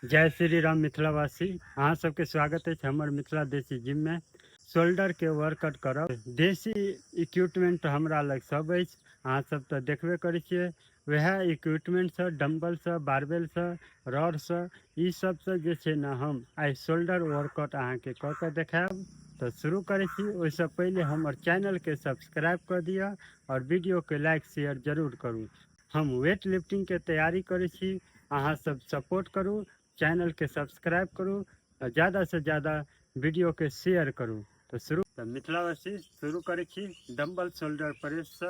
जय श्री राम मिथिलावासी। अहाँ सबके स्वागत है हमर मिथिला देसी जिम में। शोल्डर के वर्कआउट करब, देसी इक्विपमेंट हमरा लग सब अछि। अहाँ सब तो देखबे करै छियै। वह इक्विपमेंट से, डम्बल से, बारबेल से, रॉड से, ई सब से जे छै ने हम आई शोल्डर वर्कआउट अहाँ के क के देखायब। तो शुरू करै छी। ओहिसँ पहले हमर चैनल के सब्सक्राइब कर दिया और वीडियो के लाइक शेयर जरूर करू। हम वेट लिफ्टिंग के तैयारी करै छी, अहाँ सब सपोर्ट करू, चैनल के सब्सक्राइब करू और ज़्यादा से ज़्यादा वीडियो के शेयर करू। तो शुरू तो मिथिलावासी शुरू करै छी। डम्बल शोल्डर प्रेस से,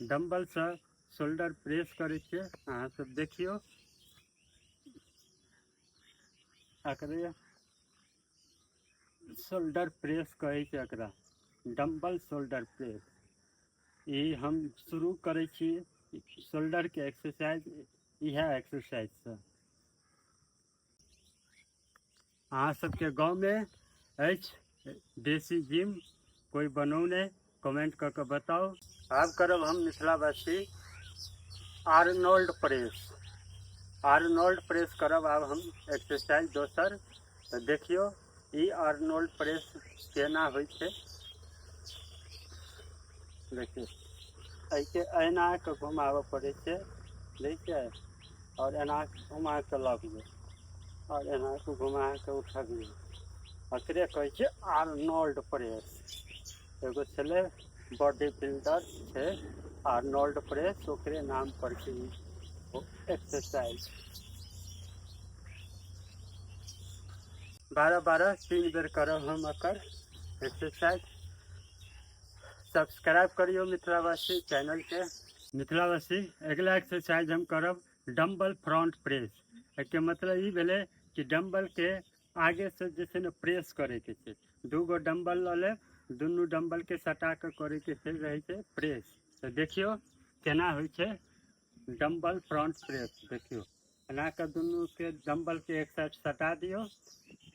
डम्बल से शोल्डर प्रेस करै छियै। अहाँ सब देखियो, एकरे शोल्डर प्रेस कहै छै, एकरा डम्बल शोल्डर प्रेस। ई हम शुरू करै छी शोल्डर के एक्सरसाइज, इएह एक्सरसाइज से। अहाँ सबके गाँव में अछि देसी जिम, कोई बनौने कमेंट करके बताओ। आब करब हम मिथिलावासी आर्नोल्ड प्रेस। आर्नोल्ड प्रेस करब आब हम एक्सरसाइज दोसर। तो देखियो ई आर्नोल्ड प्रेस केना होइ छै। देखियो ऐसे एना के घुमाबऽ पड़ै छै, देखिए, और एना घुमा के लबियो और एना के घुमा के उठबियो। एकरे कहै छै आर्नोल्ड प्रेस। एगो छलै बॉडी बिल्डर छै आर्नोल्ड प्रेस, ओकरे नाम पर छै एक्सरसाइज। 12-12 3 बेर करब हम एकर एक्सरसाइज। सब्सक्राइब करियो मिथिलावासी चैनल के। मिथिलावासी अगला एक्सरसाइज हम करब डम्बल फ्रंट प्रेस। एक मतलब ई भेलै कि डम्बल के आगे से जे छै ने प्रेस करे के छै। दूगो डम्बल ल लेब, दुनू डम्बल के सटा के करे के छै, रहे छै प्रेस। तो देखियो केना होइ छै डम्बल फ्रंट प्रेस। देखियो एना के दुनू के डम्बल के एक साइड सटा दियो,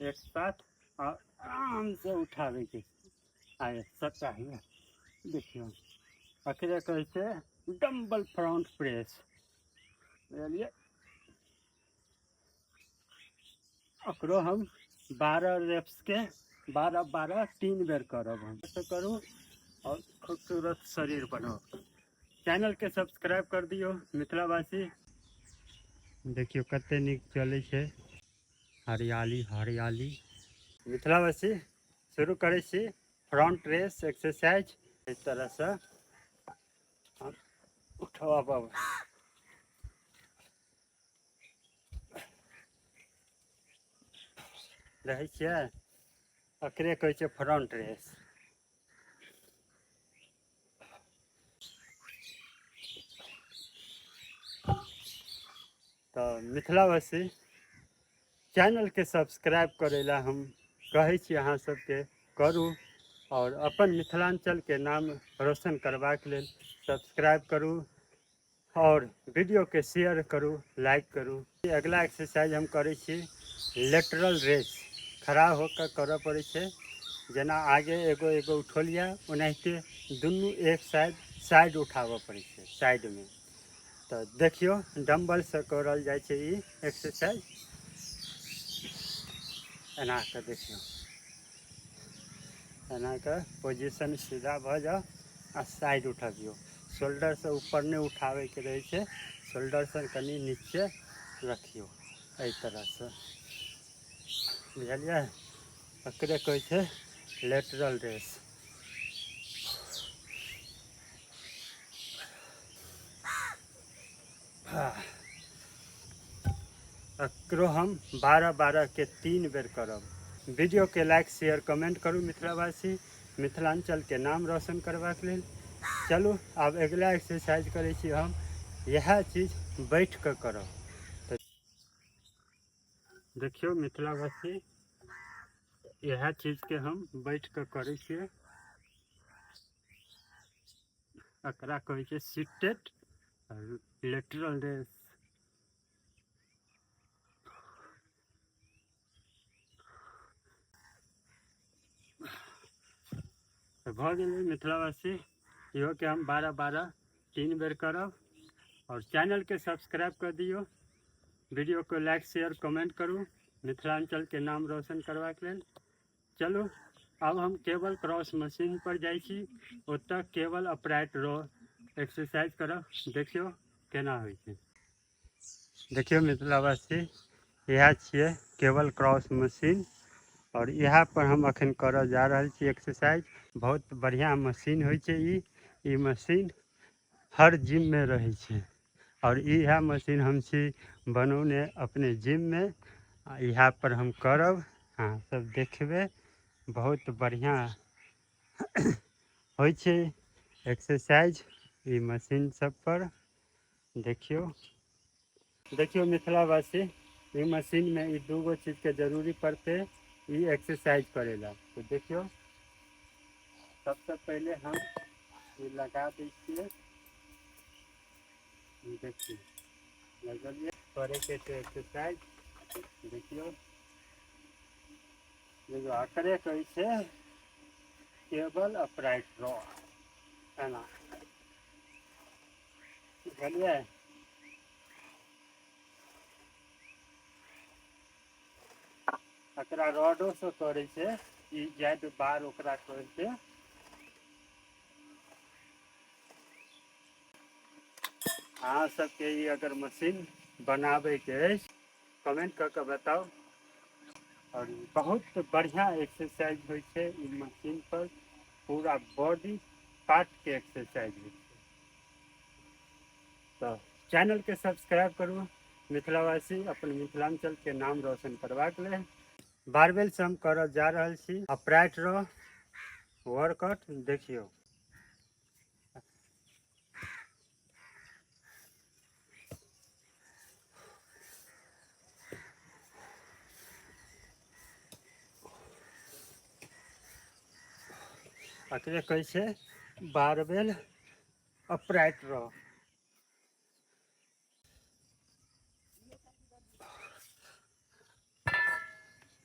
एक साथ और आराम से उठावे के आए सटा हुआ। देखियो एकरे कहै छै डम्बल फ्रंट प्रेस, बुझलिए। एकरो हम 12 रेप्स के 12-12 3 बेर करब। हम ऐसे करूँ और खूबसूरत शरीर बनाओ। चैनल के सब्सक्राइब कर दियो मिथिलावासी। देखियो कते नीक चलै छै, हरियाली हरियाली। मिथिलावासी शुरू करै छी फ्रंट रेस एक्सरसाइज। इस तरह से हम उठब रहै छियै, एकरे कहै छै फ्रंट रेस। तो मिथिलावासी चैनल के सब्सक्राइब करे ला हम कहै छी अहाँ सबके करू, और अपन मिथिलांचल के नाम रोशन करबाक लेल सब्सक्राइब करू और वीडियो के शेयर करू, लाइक करू। अगला एक्सरसाइज हम करै छी लेटरल रेस। खड़ा होकर करऽ पड़ै छै, जेना आगे एगो एगो उठौलिया, ओनाहिते दुनू एक साइड उठाबऽ पड़ै छै साइड में। तो देखियो डम्बल से करल जाइ छै ई एक्सरसाइज। एना के देखियो, एना के पोजीशन सीधा भ जाओ आ साइड उठबियो। शोल्डर से ऊपर नहीं उठावे के रहे छै, शोल्डर से कनी नीचे रखियो एहि तरह से, बुझलिए। एकरे कहै छै लेटरल रेस। एकरो हम 12-12 के 3 बेर करब। वीडियो के लाइक शेयर कमेंट करू मिथिलावासी, मिथिलांचल के नाम रोशन करबाक लेल। चलू आब अगला एक्सरसाइज करै छी हम, यह चीज बैठ के करब। तो देखियो मिथिलावासी यह चीज के हम बैठ के करै छियै। एकरा कहै छै सीटेड लेटरल रेस। तो भऽ गेलै मिथिलावासी, इहो के हम 12-12 3 बेर करब। और चैनल के सब्सक्राइब कर दियो वीडियो को लाइक शेयर कमेंट करूँ मिथिलांचल के नाम रोशन करबाक लेल। चलू अब हम केबल क्रॉस मशीन पर जाइ छी, ओतऽ केबल अपराइट रो एक्सरसाइज करब, देखियो केना होइ छै। देखियो मिथिलावासी, यह छियै केबल क्रॉस मशीन और यहाँ पर हम अखन करऽ जा रहल छी एक्सरसाइज। बहुत बढ़िया मशीन होइ छै। ई मशीन हर जिम में रहे छै और यह मशीन हम छी बनौने अपने जिम में। यहाँ पर हम करब, अहाँ सब देखबे, बहुत बढ़िया होइ छै एक्सरसाइज ई मशीन सब पर। देखियो मिथिलावासी, ई मशीन में ई दूगो चीज के जरूरी पड़ते ई एक्सरसाइज करेला। तो देखियो सबसे पहले हम ये लगा दै छियै, देखिए लगलिए करे के छै एक्सरसाइज। देखियो एकरे कहै छै केबल अपराइट रॉ, एना बुझलिए। एकरा रॉडो से करे छै, ई जेड बार ओकरा कहै छै। अहाँ सबके ई अगर मशीन बनाबे के अछि कमेंट करके बताओ। और बहुत बढ़िया एक्सरसाइज होइ छै ई मशीन पर, पूरा बॉडी पार्ट के एक्सरसाइज होइ छै। तो चैनल के सब्सक्राइब करू मिथिलावासी, अपन मिथिलांचल के नाम रोशन करबाक लेल। बारबेल से हम करऽ जा रहल छी अपराइट रो वर्कआउट, देखियो। एकरे कहै छै बारबेल अपराइट रो।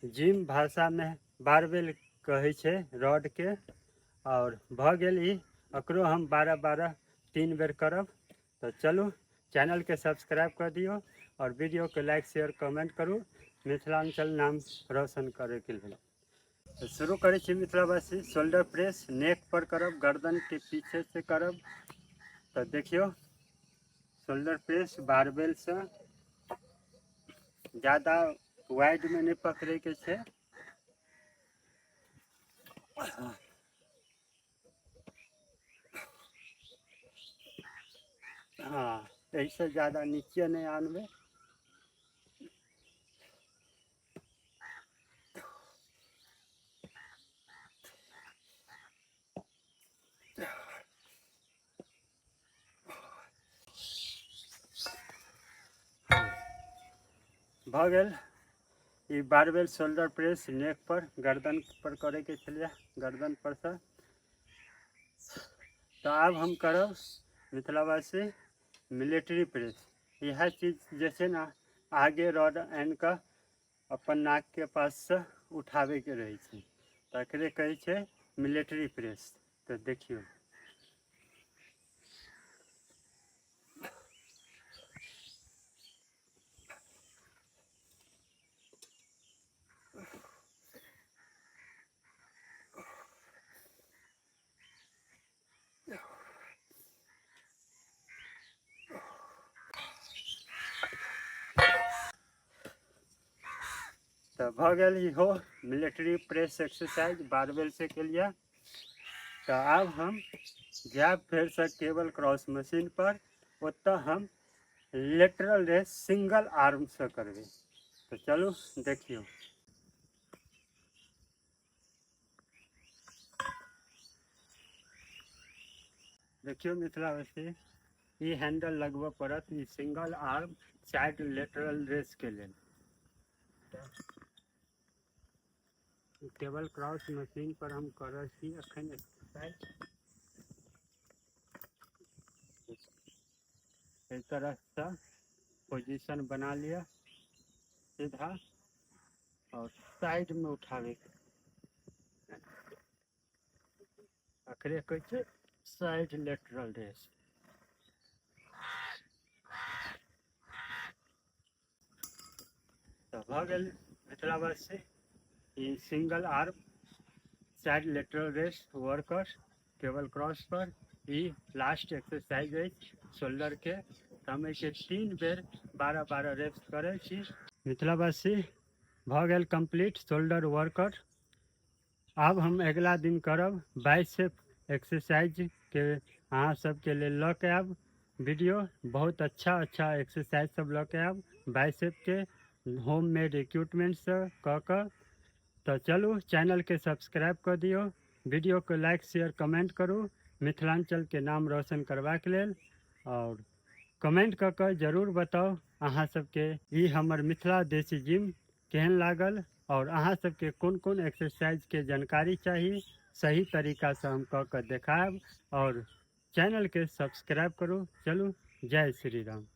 जिम भाषा में बारबेल कहै छै रॉड के। और भ गेल ई, एकरो हम 12-12 3 बेर करब। तो चलू चैनल के सब्सक्राइब कर दियो और वीडियो के लाइक शेयर कमेंट करू मिथिलांचल नाम रोशन करे के लिए। तो शुरू करे छी मिथिलावासी। शोल्डर प्रेस नेक पर करब, गर्दन के पीछे से करब। तो देखियो शोल्डर प्रेस बारबेल से ज़्यादा वाइड में नहीं पकड़े के छै। हाँ, ऐसे ज़्यादा नीचे नहीं आनबे। भ गेल ई बारबेल शोल्डर प्रेस नेक पर, गर्दन पर करे के छलिए, गर्दन पर से। तो अब हम करब मिथिलावासी मिलिट्री प्रेस। यह चीज जैसे ना आगे रॉड एन का अपन नाक के पास से उठावे के रहे छै, तो एकरे कहै छै मिलिट्री प्रेस। तो देखियो तो भ गेल इहो मिलिट्री प्रेस एक्सरसाइज बारबेल से के लिए। तो अब हम जाब फिर से केबल क्रॉस मशीन पर, ओतः हम लेटरल रेस सिंगल आर्म से करबे। तो चलू देखियो। देखियो मिथिलावासी, ई हैंडल लगबऽ पड़त, ई single arm side lateral raise के लिए। केबल क्रॉस मशीन पर हम कर रहे छी अखन एक्सरसाइज। इस तरह से पोजीशन बना लिया सीधा और साइड में उठावे के, अखरे कहै छै साइड लेटरल रेस। तो भ गेल मिथिलावासी ई single arm side lateral rest worker cable cross पर ई लास्ट एक्सरसाइज है शोल्डर के। हम इसे 3 बेर 12-12 रेप्स करे छी। मिथिलावासी भ गेल कंप्लीट शोल्डर वर्कर। अब हम अगला दिन करब बाइसेप एक्सरसाइज के अहाँ सबके लेल लऽ के आब वीडियो। बहुत अच्छा एक्सरसाइज सब लऽ के आब बाइसेप के होम मेड इक्विपमेंट से कऽ। तो चलू चैनल के सब्सक्राइब कर दियो, वीडियो को लाइक शेयर कमेंट करू मिथिलांचल के नाम रोशन करबाक लेल। और कमेंट कऽ जरूर बताओ अहाँ सबके ई हमर मिथिला देसी जिम केहन लागल और अहाँ सबके कोन कोन एक्सरसाइज के जानकारी चाहिए सही तरीका से हम कऽ देखायब। और चैनल के सब्सक्राइब करू। चलू जय श्री राम।